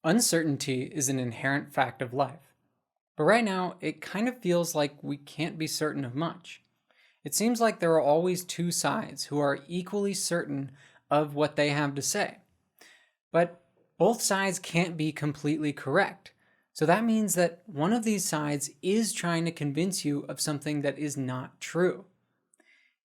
Uncertainty is an inherent fact of life, but right now it kind of feels like we can't be certain of much. It seems like there are always two sides who are equally certain of what they have to say, but both sides can't be completely correct. So that means that one of these sides is trying to convince you of something that is not true.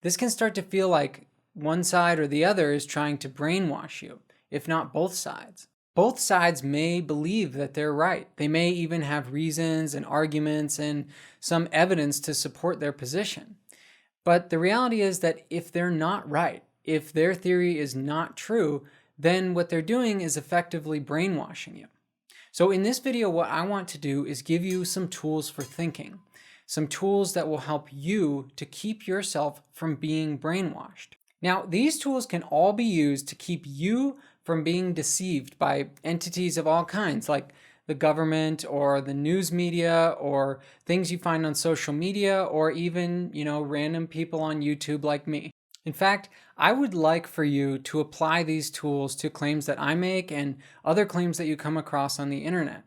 This can start to feel like one side or the other is trying to brainwash you, if not both sides. Both sides may believe that they're right. They may even have reasons and arguments and some evidence to support their position. But the reality is that if they're not right, if their theory is not true, then what they're doing is effectively brainwashing you. So in this video, what I want to do is give you some tools for thinking, some tools that will help you to keep yourself from being brainwashed. Now, these tools can all be used to keep you from being deceived by entities of all kinds, like the government or the news media or things you find on social media or even, random people on YouTube like me. In fact, I would like for you to apply these tools to claims that I make and other claims that you come across on the internet.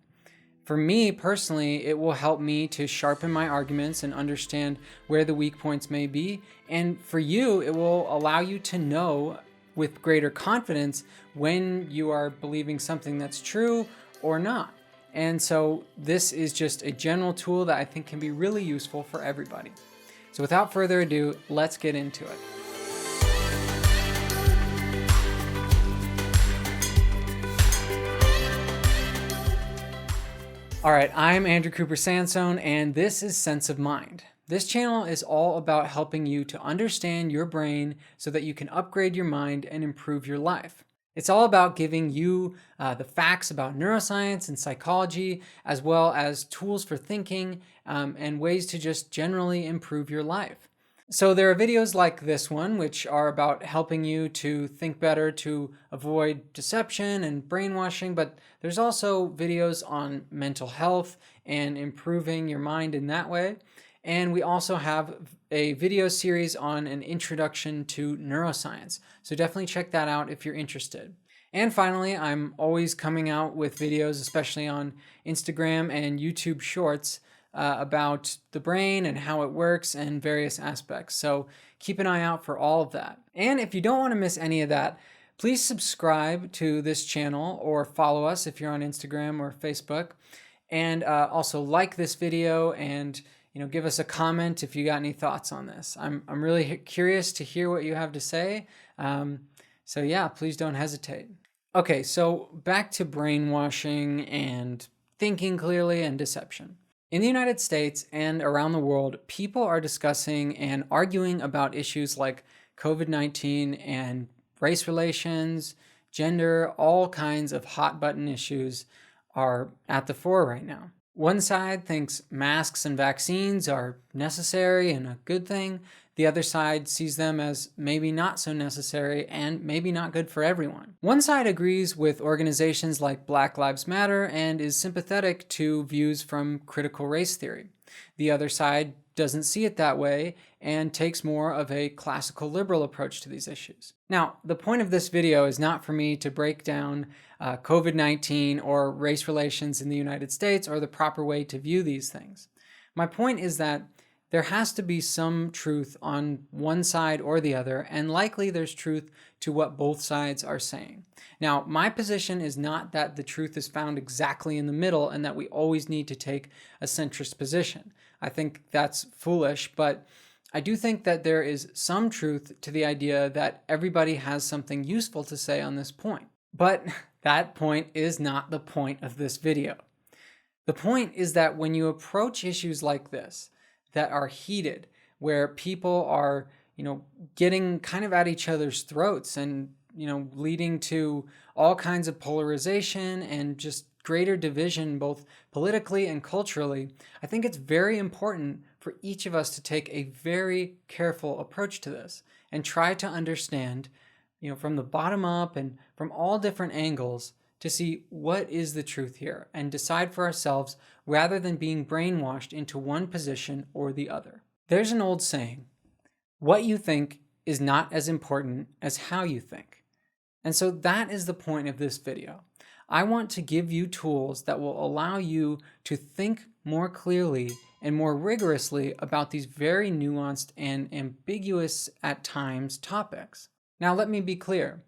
For me personally, it will help me to sharpen my arguments and understand where the weak points may be. And for you, it will allow you to know with greater confidence when you are believing something that's true or not. And so this is just a general tool that I think can be really useful for everybody. So without further ado, let's get into it. All right, I'm Andrew Cooper Sansone, and this is Sense of Mind. This channel is all about helping you to understand your brain so that you can upgrade your mind and improve your life. It's all about giving you the facts about neuroscience and psychology, as well as tools for thinking and ways to just generally improve your life. So there are videos like this one, which are about helping you to think better to avoid deception and brainwashing, but there's also videos on mental health and improving your mind in that way. And we also have a video series on an introduction to neuroscience. So definitely check that out if you're interested. And finally, I'm always coming out with videos, especially on Instagram and YouTube Shorts, about the brain and how it works and various aspects. So keep an eye out for all of that. And if you don't want to miss any of that, please subscribe to this channel or follow us if you're on Instagram or Facebook. And also like this video and give us a comment if you got any thoughts on this. I'm really curious to hear what you have to say. So yeah, please don't hesitate. Okay, so back to brainwashing and thinking clearly and deception. In the United States and around the world, people are discussing and arguing about issues like COVID-19 and race relations, gender, all kinds of hot button issues are at the fore right now. One side thinks masks and vaccines are necessary and a good thing. The other side sees them as maybe not so necessary and maybe not good for everyone. One side agrees with organizations like Black Lives Matter and is sympathetic to views from critical race theory. The other side doesn't see it that way and takes more of a classical liberal approach to these issues. Now, the point of this video is not for me to break down COVID-19 or race relations in the United States or the proper way to view these things. My point is that there has to be some truth on one side or the other, and likely there's truth to what both sides are saying. Now, my position is not that the truth is found exactly in the middle and that we always need to take a centrist position. I think that's foolish, but I do think that there is some truth to the idea that everybody has something useful to say on this point. But that point is not the point of this video. The point is that when you approach issues like this, that are heated, where people are, getting kind of at each other's throats and, leading to all kinds of polarization and just greater division, both politically and culturally, I think it's very important for each of us to take a very careful approach to this and try to understand, from the bottom up and from all different angles, to see what is the truth here and decide for ourselves rather than being brainwashed into one position or the other. There's an old saying, what you think is not as important as how you think. And so that is the point of this video. I want to give you tools that will allow you to think more clearly and more rigorously about these very nuanced and ambiguous at times topics. Now, let me be clear.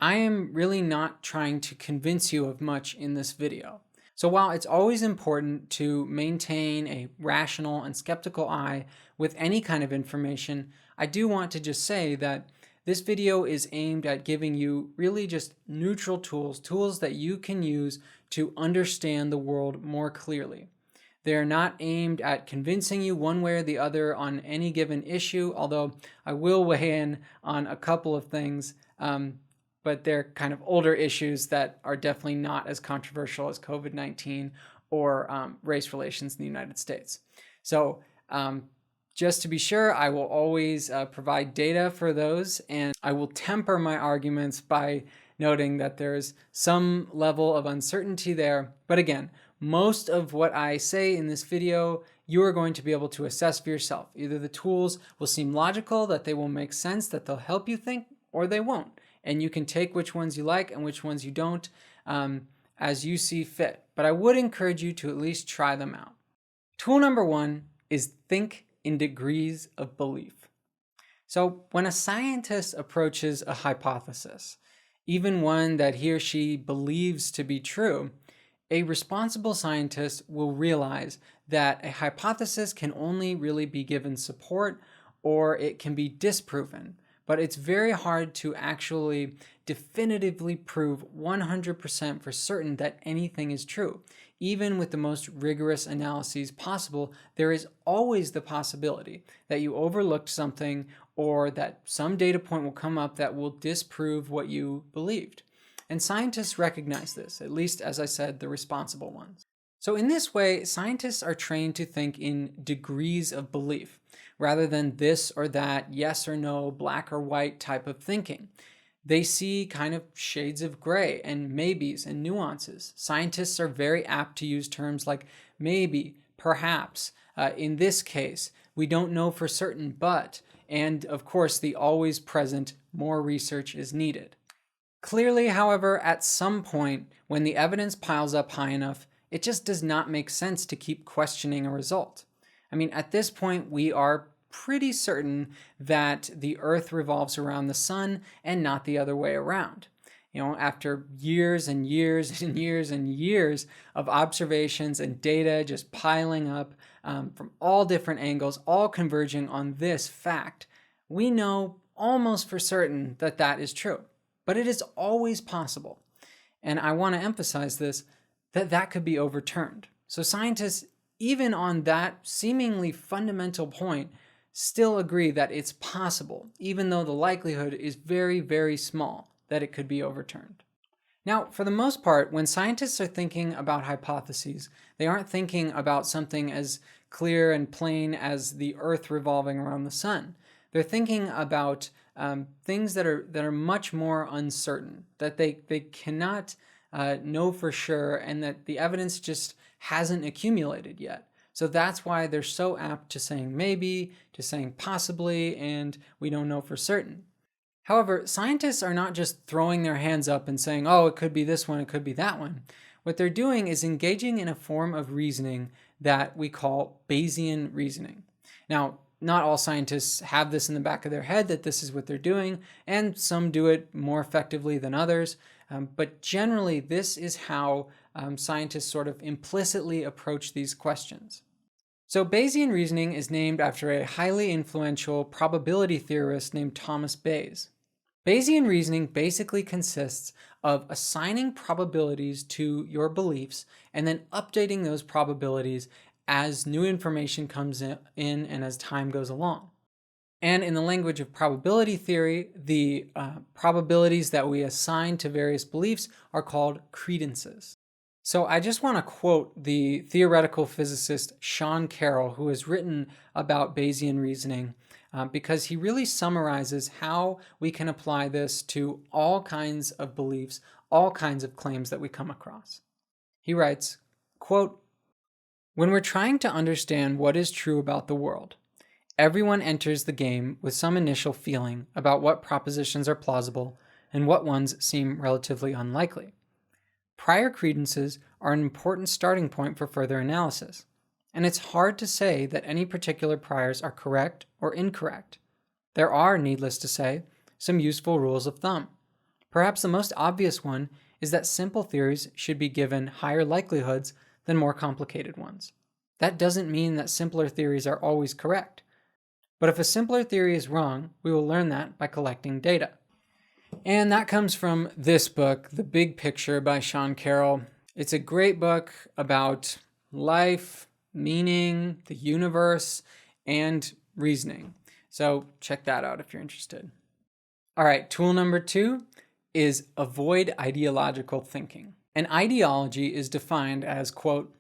I am really not trying to convince you of much in this video. So while it's always important to maintain a rational and skeptical eye with any kind of information, I do want to just say that this video is aimed at giving you really just neutral tools that you can use to understand the world more clearly. They are not aimed at convincing you one way or the other on any given issue, although I will weigh in on a couple of things, but they're kind of older issues that are definitely not as controversial as COVID-19 or race relations in the United States. So just to be sure, I will always provide data for those, and I will temper my arguments by noting that there's some level of uncertainty there. But again, most of what I say in this video, you are going to be able to assess for yourself. Either the tools will seem logical, that they will make sense, that they'll help you think, or they won't. And you can take which ones you like and which ones you don't as you see fit. But I would encourage you to at least try them out. Tool number 1 is think in degrees of belief. So when a scientist approaches a hypothesis, even one that he or she believes to be true, a responsible scientist will realize that a hypothesis can only really be given support or it can be disproven. But it's very hard to actually definitively prove 100% for certain that anything is true. Even with the most rigorous analyses possible, there is always the possibility that you overlooked something or that some data point will come up that will disprove what you believed. And scientists recognize this, at least, as I said, the responsible ones. So in this way, scientists are trained to think in degrees of belief, rather than this or that, yes or no, black or white type of thinking. They see kind of shades of gray and maybes and nuances. Scientists are very apt to use terms like maybe, perhaps, in this case, we don't know for certain, but, and of course the always present, more research is needed. Clearly, however, at some point, when the evidence piles up high enough, it just does not make sense to keep questioning a result. I mean, at this point, we are pretty certain that the Earth revolves around the sun and not the other way around. You know, after years and years and years and years of observations and data just piling up from all different angles, all converging on this fact, we know almost for certain that that is true. But it is always possible, and I want to emphasize this, that could be overturned. So scientists, even on that seemingly fundamental point, still agree that it's possible, even though the likelihood is very, very small that it could be overturned. Now, for the most part, when scientists are thinking about hypotheses, they aren't thinking about something as clear and plain as the Earth revolving around the sun. They're thinking about things that are much more uncertain, that they cannot know for sure, and that the evidence just hasn't accumulated yet. So that's why they're so apt to saying maybe, to saying possibly, and we don't know for certain. However, scientists are not just throwing their hands up and saying, oh, it could be this one, it could be that one. What they're doing is engaging in a form of reasoning that we call Bayesian reasoning. Now, not all scientists have this in the back of their head that this is what they're doing, and some do it more effectively than others. But generally, this is how scientists sort of implicitly approach these questions. So Bayesian reasoning is named after a highly influential probability theorist named Thomas Bayes. Bayesian reasoning basically consists of assigning probabilities to your beliefs and then updating those probabilities as new information comes in and as time goes along. And in the language of probability theory, the probabilities that we assign to various beliefs are called credences. So I just want to quote the theoretical physicist Sean Carroll, who has written about Bayesian reasoning, because he really summarizes how we can apply this to all kinds of beliefs, all kinds of claims that we come across. He writes, quote, "When we're trying to understand what is true about the world, everyone enters the game with some initial feeling about what propositions are plausible and what ones seem relatively unlikely. Prior credences are an important starting point for further analysis, and it's hard to say that any particular priors are correct or incorrect. There are, needless to say, some useful rules of thumb. Perhaps the most obvious one is that simple theories should be given higher likelihoods than more complicated ones. That doesn't mean that simpler theories are always correct. But if a simpler theory is wrong, we will learn that by collecting data. And that comes from this book, The Big Picture by Sean Carroll. It's a great book about life, meaning, the universe, and reasoning. So check that out if you're interested. All right, tool number 2 is avoid ideological thinking. An ideology is defined as, quote,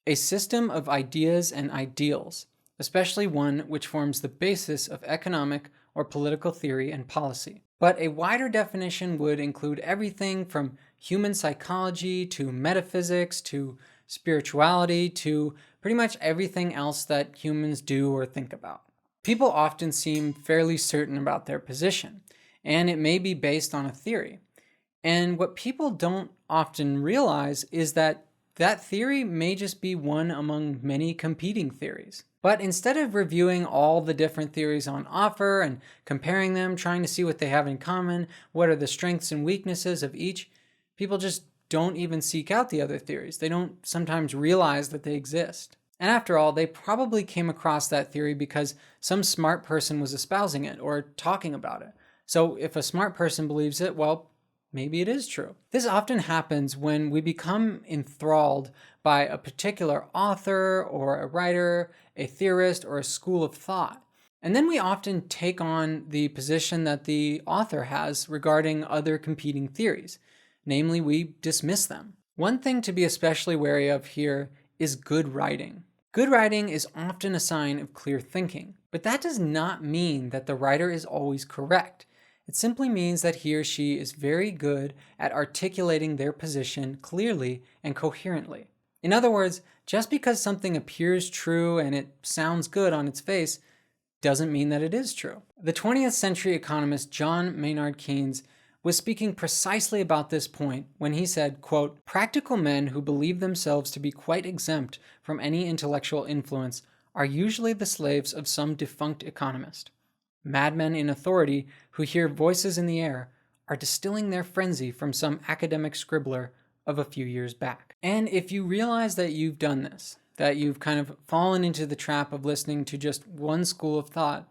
a system of ideas and ideals, especially one which forms the basis of economic or political theory and policy. But a wider definition would include everything from human psychology to metaphysics to spirituality to pretty much everything else that humans do or think about. People often seem fairly certain about their position, and it may be based on a theory. And what people don't often realize is that that theory may just be one among many competing theories. But instead of reviewing all the different theories on offer and comparing them, trying to see what they have in common, what are the strengths and weaknesses of each, people just don't even seek out the other theories. They don't sometimes realize that they exist. And after all, they probably came across that theory because some smart person was espousing it or talking about it. So if a smart person believes it, well, maybe it is true. This often happens when we become enthralled by a particular author or a writer, a theorist, or a school of thought. And then we often take on the position that the author has regarding other competing theories. Namely, we dismiss them. One thing to be especially wary of here is good writing. Good writing is often a sign of clear thinking, but that does not mean that the writer is always correct. It simply means that he or she is very good at articulating their position clearly and coherently. In other words, just because something appears true and it sounds good on its face doesn't mean that it is true. The 20th century economist John Maynard Keynes was speaking precisely about this point when he said, quote, practical men who believe themselves to be quite exempt from any intellectual influence are usually the slaves of some defunct economist. Madmen in authority who hear voices in the air are distilling their frenzy from some academic scribbler of a few years back. And if you realize that you've done this, that you've kind of fallen into the trap of listening to just one school of thought,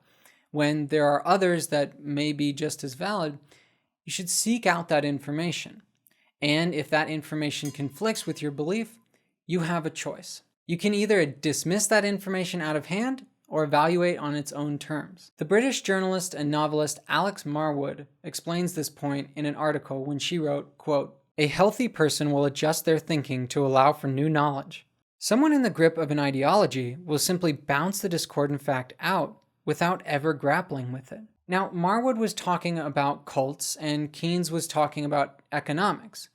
when there are others that may be just as valid, you should seek out that information. And if that information conflicts with your belief, you have a choice. You can either dismiss that information out of hand or evaluate on its own terms. The British journalist and novelist Alex Marwood explains this point in an article when she wrote, quote, a healthy person will adjust their thinking to allow for new knowledge. Someone in the grip of an ideology will simply bounce the discordant fact out without ever grappling with it. Now, Marwood was talking about cults and Keynes was talking about economics.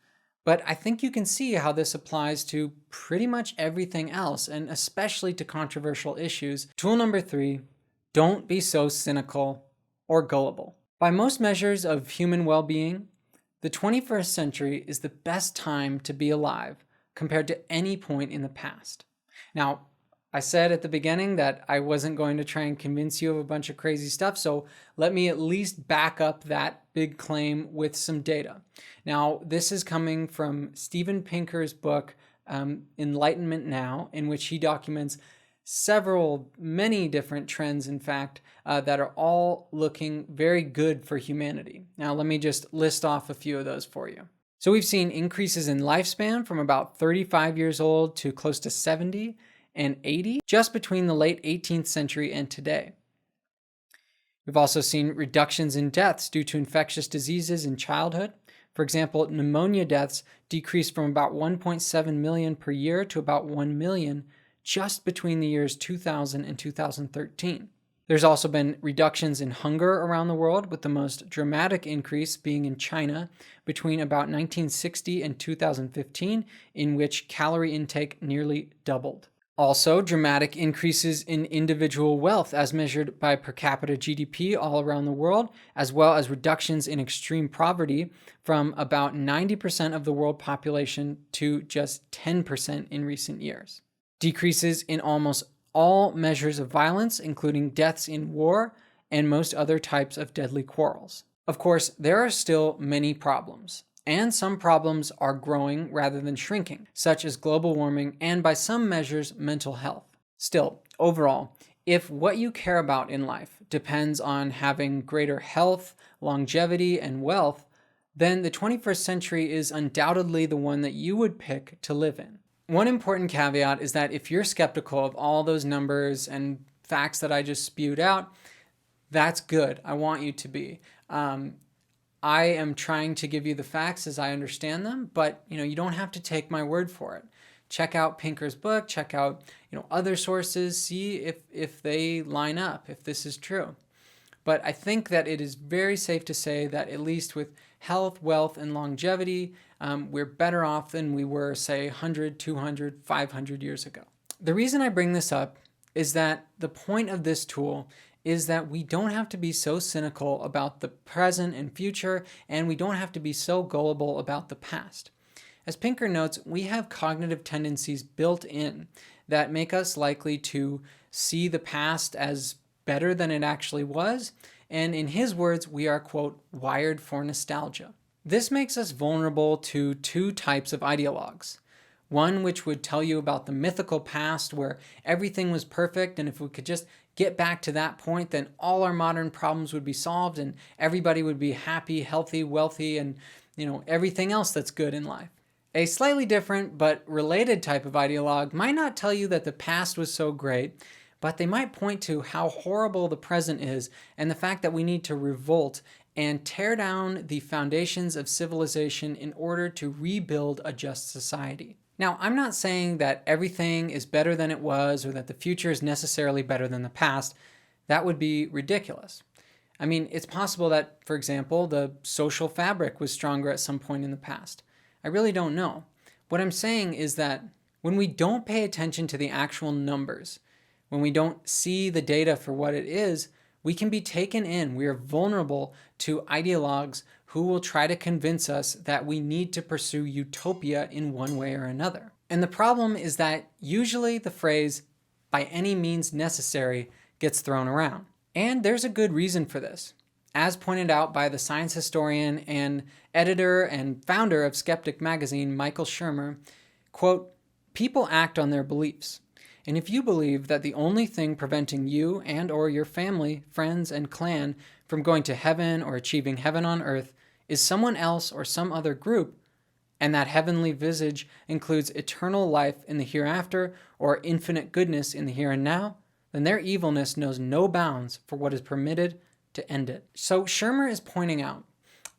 But I think you can see how this applies to pretty much everything else, and especially to controversial issues. Tool number 3, don't be so cynical or gullible. By most measures of human well-being, the 21st century is the best time to be alive compared to any point in the past. Now, I said at the beginning that I wasn't going to try and convince you of a bunch of crazy stuff, so let me at least back up that big claim with some data. Now, this is coming from Steven Pinker's book, Enlightenment Now, in which he documents many different trends, in fact, that are all looking very good for humanity. Now, let me just list off a few of those for you. So we've seen increases in lifespan from about 35 years old to close to 70 and 80 just between the late 18th century and today. We've also seen reductions in deaths due to infectious diseases in childhood. For example, pneumonia deaths decreased from about 1.7 million per year to about 1 million just between the years 2000 and 2013. There's also been reductions in hunger around the world, with the most dramatic increase being in China between about 1960 and 2015, in which calorie intake nearly doubled. Also, dramatic increases in individual wealth as measured by per capita GDP all around the world, as well as reductions in extreme poverty from about 90% of the world population to just 10% in recent years. Decreases in almost all measures of violence, including deaths in war and most other types of deadly quarrels. Of course, there are still many problems. And some problems are growing rather than shrinking, such as global warming and, by some measures, mental health. Still, overall, if what you care about in life depends on having greater health, longevity, and wealth, then the 21st century is undoubtedly the one that you would pick to live in. One important caveat is that if you're skeptical of all those numbers and facts that I just spewed out, that's good. I want you to be. I am trying to give you the facts as I understand them, but you don't have to take my word for it. Check out Pinker's book, check out other sources, see if they line up, if this is true. But I think that it is very safe to say that at least with health, wealth, and longevity, we're better off than we were, say, 100, 200, 500 years ago. The reason I bring this up is that the point of this tool is that we don't have to be so cynical about the present and future, and we don't have to be so gullible about the past. As Pinker notes, we have cognitive tendencies built in that make us likely to see the past as better than it actually was, and in his words, we are, quote, wired for nostalgia. This makes us vulnerable to two types of ideologues. One which would tell you about the mythical past where everything was perfect, and if we could just get back to that point, then all our modern problems would be solved and everybody would be happy, healthy, wealthy, and everything else that's good in life. A slightly different but related type of ideologue might not tell you that the past was so great, but they might point to how horrible the present is and the fact that we need to revolt and tear down the foundations of civilization in order to rebuild a just society. Now, I'm not saying that everything is better than it was or that the future is necessarily better than the past. That would be ridiculous. I mean, it's possible that, for example, the social fabric was stronger at some point in the past. I really don't know. What I'm saying is that when we don't pay attention to the actual numbers, when we don't see the data for what it is, we can be taken in. We are vulnerable to ideologues who will try to convince us that we need to pursue utopia in one way or another. And the problem is that usually the phrase, by any means necessary, gets thrown around. And there's a good reason for this. As pointed out by the science historian and editor and founder of Skeptic magazine, Michael Shermer, quote, "People act on their beliefs. And if you believe that the only thing preventing you and or your family, friends, and clan from going to heaven or achieving heaven on earth is someone else or some other group, and that heavenly visage includes eternal life in the hereafter or infinite goodness in the here and now, then their evilness knows no bounds for what is permitted to end it." So Shermer is pointing out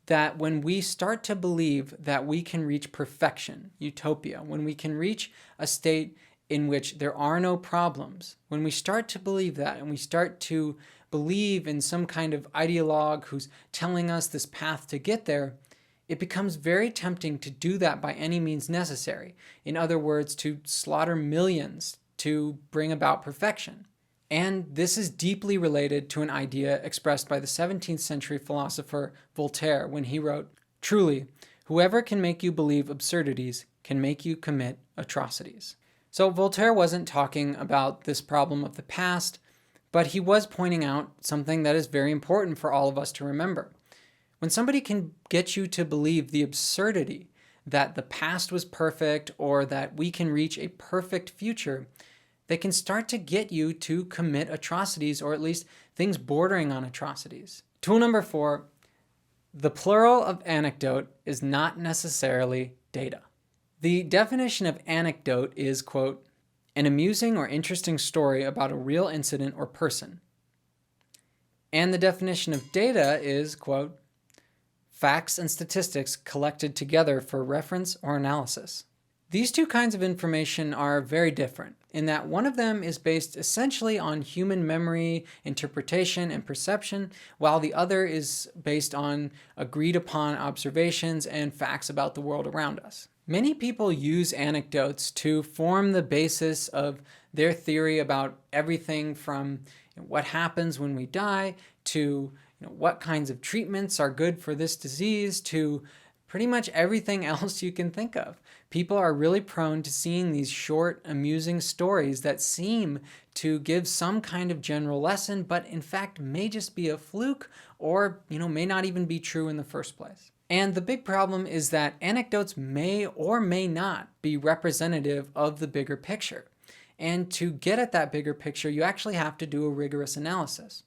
that when we start to believe that we can reach perfection, utopia, when we can reach a state in which there are no problems, when we start to believe that and we start to believe in some kind of ideologue who's telling us this path to get there, it becomes very tempting to do that by any means necessary. In other words, to slaughter millions to bring about perfection. And this is deeply related to an idea expressed by the 17th century philosopher Voltaire when he wrote, "Truly, whoever can make you believe absurdities can make you commit atrocities." So Voltaire wasn't talking about this problem of the past, but he was pointing out something that is very important for all of us to remember. When somebody can get you to believe the absurdity that the past was perfect or that we can reach a perfect future, they can start to get you to commit atrocities, or at least things bordering on atrocities. Tool number 4, the plural of anecdote is not necessarily data. The definition of anecdote is, quote, "an amusing or interesting story about a real incident or person." And the definition of data is, quote, "facts and statistics collected together for reference or analysis." These two kinds of information are very different in that one of them is based essentially on human memory, interpretation, and perception, while the other is based on agreed upon observations and facts about the world around us. Many people use anecdotes to form the basis of their theory about everything from what happens when we die to what kinds of treatments are good for this disease to pretty much everything else you can think of. People are really prone to seeing these short, amusing stories that seem to give some kind of general lesson, but in fact may just be a fluke or may not even be true in the first place. And the big problem is that anecdotes may or may not be representative of the bigger picture. And to get at that bigger picture, you actually have to do a rigorous analysis.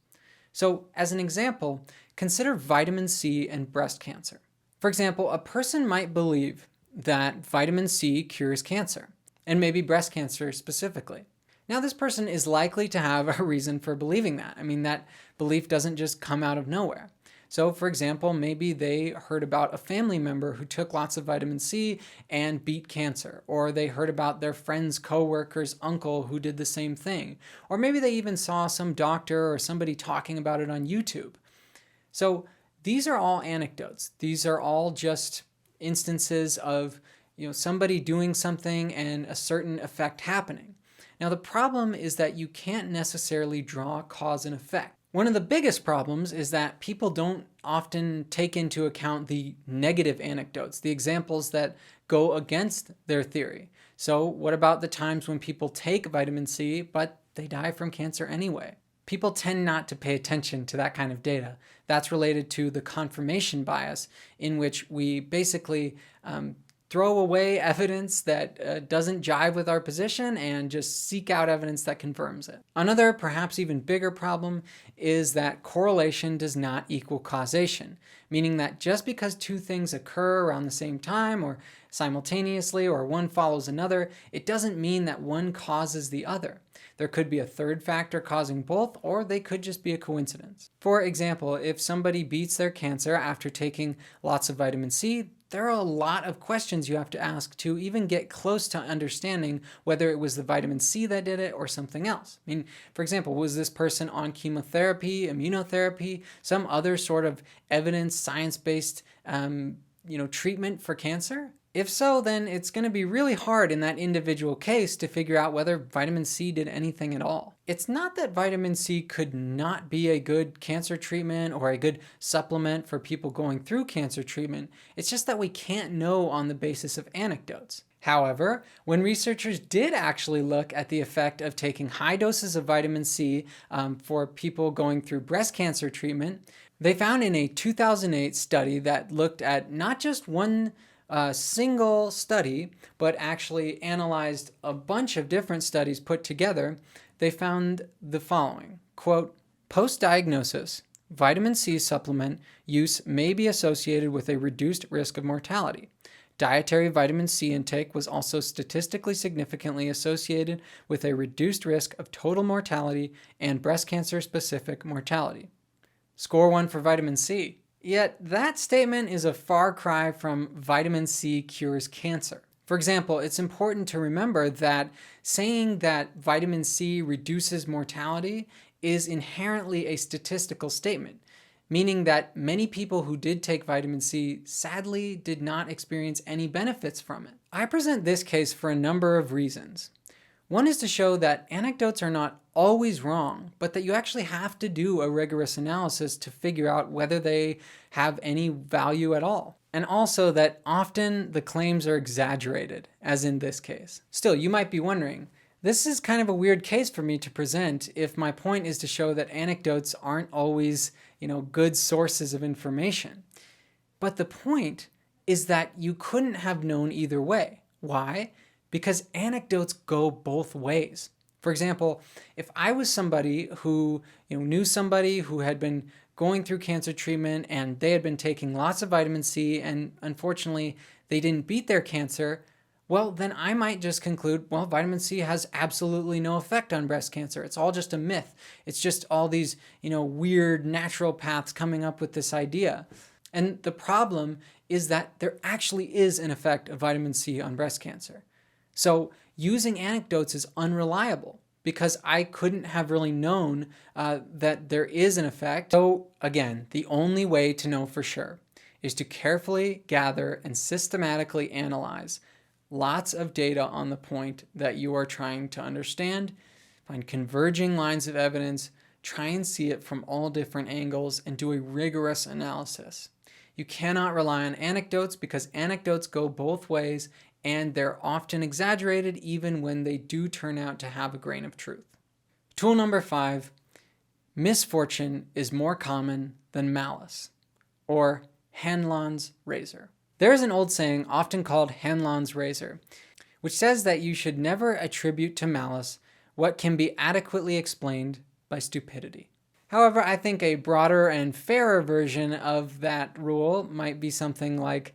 So, as an example, consider vitamin C and breast cancer. For example, a person might believe that vitamin C cures cancer, and maybe breast cancer specifically. Now, this person is likely to have a reason for believing that. I mean, that belief doesn't just come out of nowhere. So, for example, maybe they heard about a family member who took lots of vitamin C and beat cancer, or they heard about their friend's coworker's uncle who did the same thing, or maybe they even saw some doctor or somebody talking about it on YouTube. So, these are all anecdotes. These are all just instances of somebody doing something and a certain effect happening. Now, the problem is that you can't necessarily draw cause and effect. One of the biggest problems is that people don't often take into account the negative anecdotes, the examples that go against their theory. So what about the times when people take vitamin C, but they die from cancer anyway? People tend not to pay attention to that kind of data. That's related to the confirmation bias, in which we basically throw away evidence that doesn't jive with our position and just seek out evidence that confirms it. Another, perhaps even bigger problem is that correlation does not equal causation, meaning that just because two things occur around the same time or simultaneously or one follows another, it doesn't mean that one causes the other. There could be a third factor causing both, or they could just be a coincidence. For example, if somebody beats their cancer after taking lots of vitamin C, there are a lot of questions you have to ask to even get close to understanding whether it was the vitamin C that did it or something else. I mean, for example, was this person on chemotherapy, immunotherapy, some other sort of evidence, science-based treatment for cancer? If so, then it's going to be really hard in that individual case to figure out whether vitamin C did anything at all. It's not that vitamin C could not be a good cancer treatment or a good supplement for people going through cancer treatment. It's just that we can't know on the basis of anecdotes. However, when researchers did actually look at the effect of taking high doses of vitamin C for people going through breast cancer treatment, they found in a 2008 study that looked at not just one single study, but actually analyzed a bunch of different studies put together, they found the following, quote, post-diagnosis, vitamin C supplement use may be associated with a reduced risk of mortality. Dietary vitamin C intake was also statistically significantly associated with a reduced risk of total mortality and breast cancer-specific mortality. Score 1 for vitamin C. Yet that statement is a far cry from vitamin C cures cancer. For example, it's important to remember that saying that vitamin C reduces mortality is inherently a statistical statement, meaning that many people who did take vitamin C sadly did not experience any benefits from it. I present this case for a number of reasons. One is to show that anecdotes are not always wrong, but that you actually have to do a rigorous analysis to figure out whether they have any value at all. And also that often the claims are exaggerated, as in this case. Still, you might be wondering, this is kind of a weird case for me to present if my point is to show that anecdotes aren't always, good sources of information. But the point is that you couldn't have known either way. Why? Because anecdotes go both ways. For example, if I was somebody who knew somebody who had been going through cancer treatment and they had been taking lots of vitamin C and unfortunately they didn't beat their cancer, well, then I might just conclude, well, vitamin C has absolutely no effect on breast cancer. It's all just a myth. It's just all these, weird naturopaths coming up with this idea. And the problem is that there actually is an effect of vitamin C on breast cancer. So using anecdotes is unreliable because I couldn't have really known that there is an effect. So again, the only way to know for sure is to carefully gather and systematically analyze lots of data on the point that you are trying to understand, find converging lines of evidence, try and see it from all different angles, and do a rigorous analysis. You cannot rely on anecdotes because anecdotes go both ways and they're often exaggerated even when they do turn out to have a grain of truth. Tool number 5, misfortune is more common than malice, or Hanlon's razor. There is an old saying often called Hanlon's razor, which says that you should never attribute to malice what can be adequately explained by stupidity. However, I think a broader and fairer version of that rule might be something like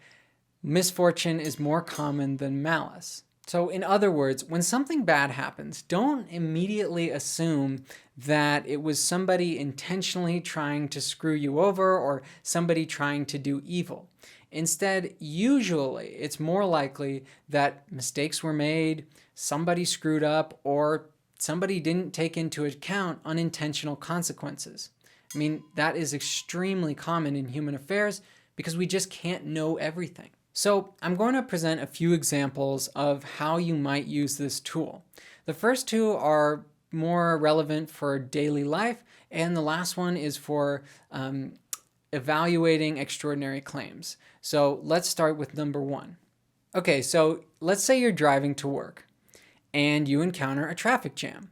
misfortune is more common than malice. So in other words, when something bad happens, don't immediately assume that it was somebody intentionally trying to screw you over or somebody trying to do evil. Instead, usually it's more likely that mistakes were made, somebody screwed up, or somebody didn't take into account unintentional consequences. I mean, that is extremely common in human affairs because we just can't know everything. So I'm going to present a few examples of how you might use this tool. The first two are more relevant for daily life, and the last one is for evaluating extraordinary claims. So let's start with number 1. Okay, so let's say you're driving to work and you encounter a traffic jam.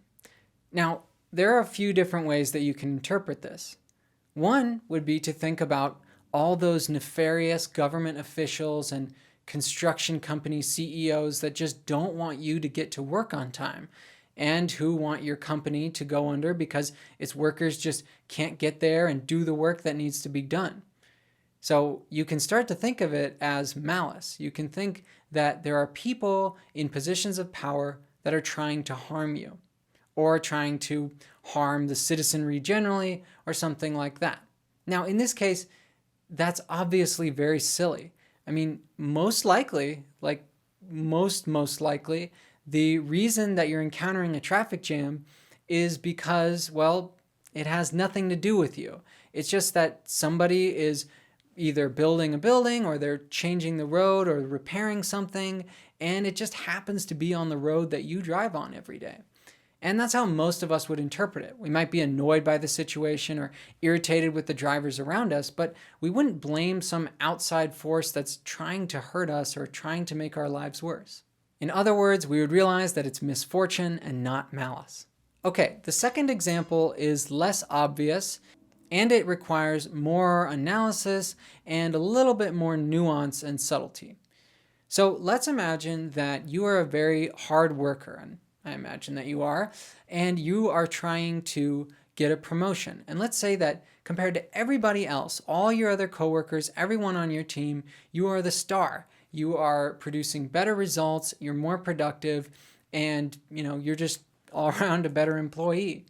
Now, there are a few different ways that you can interpret this. One would be to think about all those nefarious government officials and construction company CEOs that just don't want you to get to work on time and who want your company to go under because its workers just can't get there and do the work that needs to be done. So you can start to think of it as malice. You can think that there are people in positions of power that are trying to harm you or trying to harm the citizenry generally or something like that. Now, in this case, that's obviously very silly. I mean, most likely, most likely, the reason that you're encountering a traffic jam is because, well, it has nothing to do with you. It's just that somebody is either building a building or they're changing the road or repairing something, and it just happens to be on the road that you drive on every day. And that's how most of us would interpret it. We might be annoyed by the situation or irritated with the drivers around us, but we wouldn't blame some outside force that's trying to hurt us or trying to make our lives worse. In other words, we would realize that it's misfortune and not malice. Okay, the second example is less obvious, and it requires more analysis and a little bit more nuance and subtlety. So let's imagine that you are a very hard worker, and I imagine that you are, and you are trying to get a promotion. And let's say that compared to everybody else, all your other coworkers, everyone on your team, you are the star. You are producing better results, you're more productive, and you're just all around a better employee.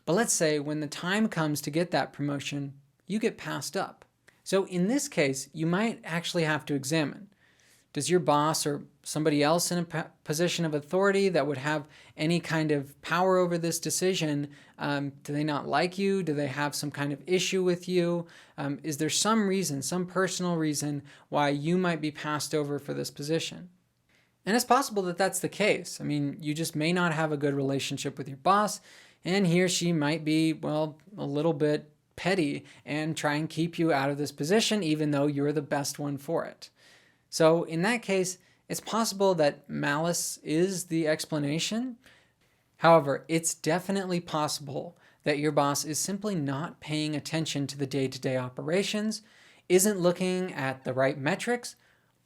But let's say when the time comes to get that promotion, you get passed up. So in this case, you might actually have to examine, does your boss or somebody else in a position of authority that would have any kind of power over this decision, do they not like you? Do they have some kind of issue with you? Is there some reason, some personal reason why you might be passed over for this position? And it's possible that that's the case. I mean, you just may not have a good relationship with your boss, and he or she might be, well, a little bit petty and try and keep you out of this position even though you're the best one for it. So in that case, it's possible that malice is the explanation. However, it's definitely possible that your boss is simply not paying attention to the day-to-day operations, isn't looking at the right metrics,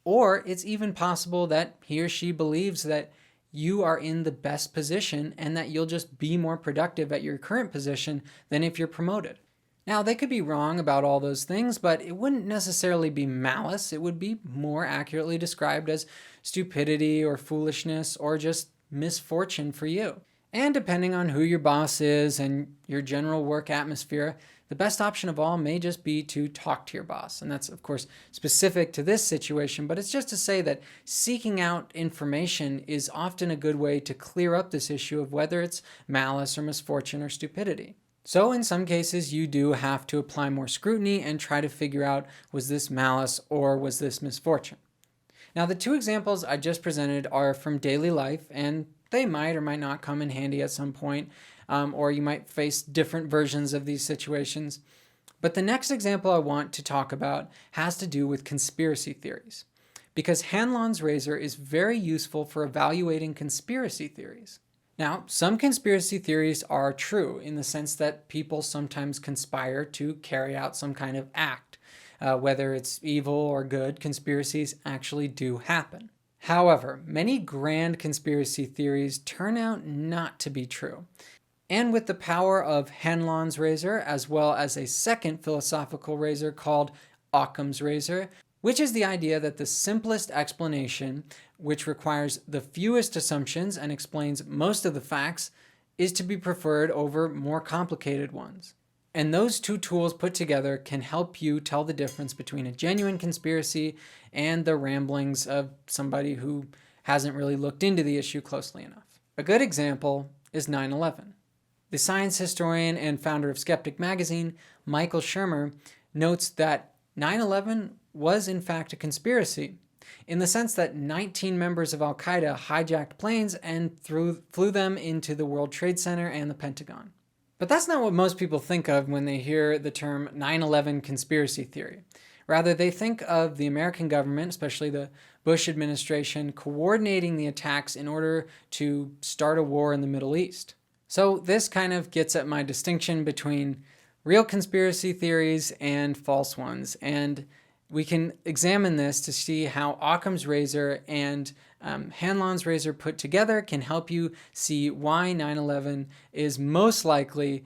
or it's even possible that he or she believes that you are in the best position and that you'll just be more productive at your current position than if you're promoted. Now, they could be wrong about all those things, but it wouldn't necessarily be malice. It would be more accurately described as stupidity or foolishness or just misfortune for you. And depending on who your boss is and your general work atmosphere, the best option of all may just be to talk to your boss. And that's, of course, specific to this situation, but it's just to say that seeking out information is often a good way to clear up this issue of whether it's malice or misfortune or stupidity. So in some cases, you do have to apply more scrutiny and try to figure out, was this malice or was this misfortune? Now, the two examples I just presented are from daily life, and they might or might not come in handy at some point, or you might face different versions of these situations. But the next example I want to talk about has to do with conspiracy theories, because Hanlon's razor is very useful for evaluating conspiracy theories. Now, some conspiracy theories are true in the sense that people sometimes conspire to carry out some kind of act. Whether it's evil or good, conspiracies actually do happen. However, many grand conspiracy theories turn out not to be true. And with the power of Hanlon's razor, as well as a second philosophical razor called Occam's razor, which is the idea that the simplest explanation, which requires the fewest assumptions and explains most of the facts, is to be preferred over more complicated ones. And those two tools put together can help you tell the difference between a genuine conspiracy and the ramblings of somebody who hasn't really looked into the issue closely enough. A good example is 9/11. The science historian and founder of Skeptic magazine, Michael Shermer, notes that 9/11 was in fact a conspiracy, in the sense that 19 members of Al-Qaeda hijacked planes and flew them into the World Trade Center and the Pentagon. But that's not what most people think of when they hear the term 9/11 conspiracy theory. Rather, they think of the American government, especially the Bush administration, coordinating the attacks in order to start a war in the Middle East. So this kind of gets at my distinction between real conspiracy theories and false ones. And we can examine this to see how Occam's razor and Hanlon's razor put together can help you see why 9/11 is most likely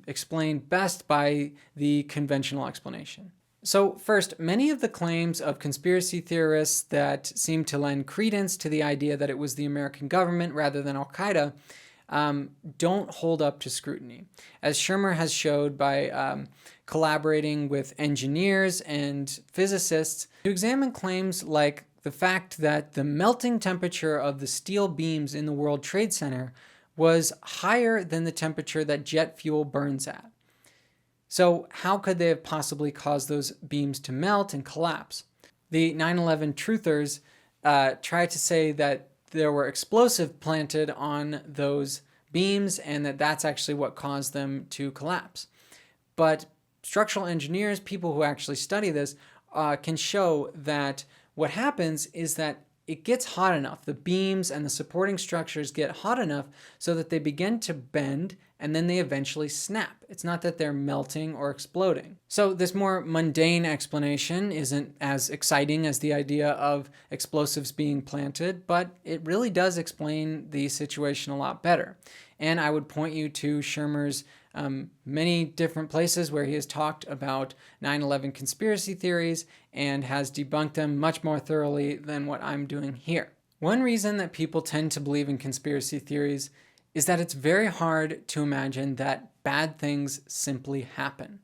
explained best by the conventional explanation. So first, many of the claims of conspiracy theorists that seem to lend credence to the idea that it was the American government rather than Al-Qaeda don't hold up to scrutiny. As Shermer has showed by collaborating with engineers and physicists to examine claims like the fact that the melting temperature of the steel beams in the World Trade Center was higher than the temperature that jet fuel burns at. So how could they have possibly caused those beams to melt and collapse? The 9/11 truthers tried to say that there were explosives planted on those beams and that that's actually what caused them to collapse. But structural engineers, people who actually study this, can show that what happens is that it gets hot enough. The beams and the supporting structures get hot enough so that they begin to bend and then they eventually snap. It's not that they're melting or exploding. So this more mundane explanation isn't as exciting as the idea of explosives being planted, but it really does explain the situation a lot better. And I would point you to Shermer's many different places where he has talked about 9/11 conspiracy theories and has debunked them much more thoroughly than what I'm doing here. One reason that people tend to believe in conspiracy theories is that it's very hard to imagine that bad things simply happen.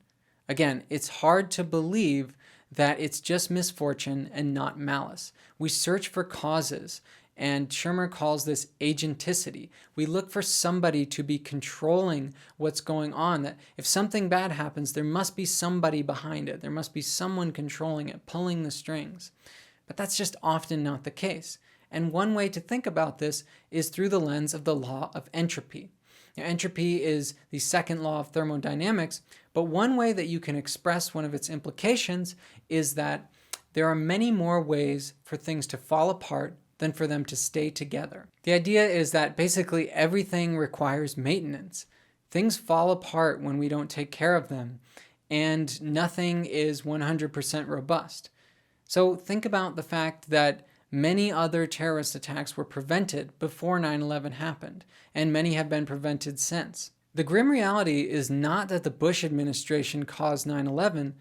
Again, it's hard to believe that it's just misfortune and not malice. We search for causes, and Shermer calls this agenticity. We look for somebody to be controlling what's going on, that if something bad happens, there must be somebody behind it. There must be someone controlling it, pulling the strings. But that's just often not the case. And one way to think about this is through the lens of the law of entropy. Now, entropy is the second law of thermodynamics, but one way that you can express one of its implications is that there are many more ways for things to fall apart than for them to stay together. The idea is that basically everything requires maintenance. Things fall apart when we don't take care of them, and nothing is 100% robust. So think about the fact that many other terrorist attacks were prevented before 9/11 happened, and many have been prevented since. The grim reality is not that the Bush administration caused 9/11,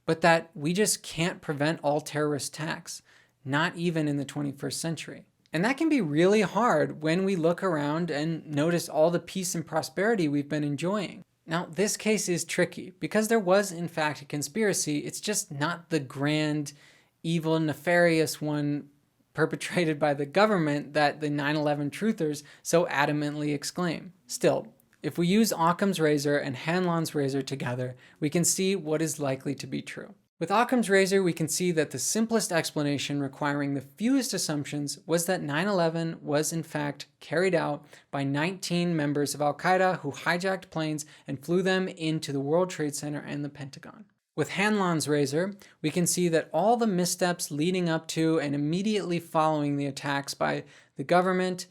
but that we just can't prevent all terrorist attacks, not even in the 21st century. And that can be really hard when we look around and notice all the peace and prosperity we've been enjoying. Now, this case is tricky because there was, in fact, a conspiracy. It's just not the grand, evil, nefarious one perpetrated by the government that the 9/11 truthers so adamantly exclaim. Still, If we use Occam's razor and Hanlon's razor together, we can see what is likely to be true. With Occam's razor, we can see that the simplest explanation requiring the fewest assumptions was that 9/11 was in fact carried out by 19 members of Al-Qaeda who hijacked planes and flew them into the World Trade Center and the Pentagon. With Hanlon's razor, we can see that all the missteps leading up to and immediately following the attacks by the government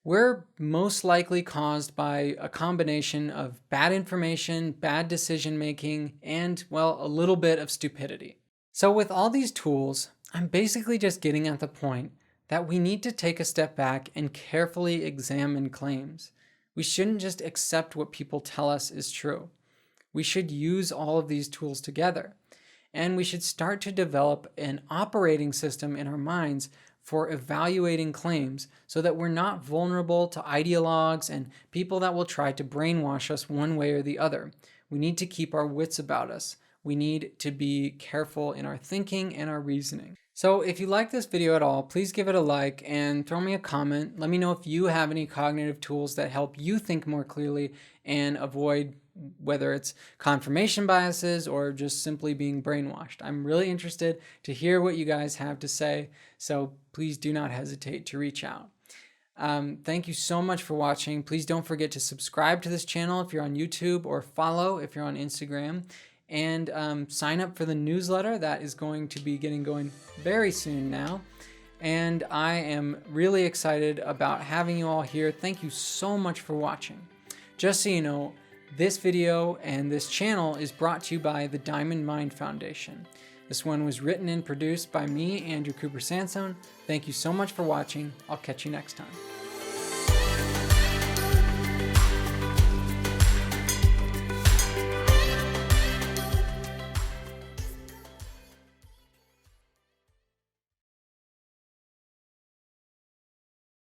were most likely caused by a combination of bad information, bad decision making, and, well, a little bit of stupidity. So with all these tools, I'm basically just getting at the point that we need to take a step back and carefully examine claims. We shouldn't just accept what people tell us is true. We should use all of these tools together, and we should start to develop an operating system in our minds for evaluating claims so that we're not vulnerable to ideologues and people that will try to brainwash us one way or the other. We need to keep our wits about us. We need to be careful in our thinking and our reasoning. So if you like this video at all, please give it a like and throw me a comment. Let me know if you have any cognitive tools that help you think more clearly and avoid whether it's confirmation biases or just simply being brainwashed. I'm really interested to hear what you guys have to say, so please do not hesitate to reach out. Thank you so much for watching. Please don't forget to subscribe to this channel if you're on YouTube, or follow if you're on Instagram, and sign up for the newsletter that is going to be getting going very soon now. And I am really excited about having you all here. Thank you so much for watching. Just so you know, this video and this channel is brought to you by the Diamond Mind Foundation. This one was written and produced by me, Andrew Cooper Sansone. Thank you so much for watching. I'll catch you next time.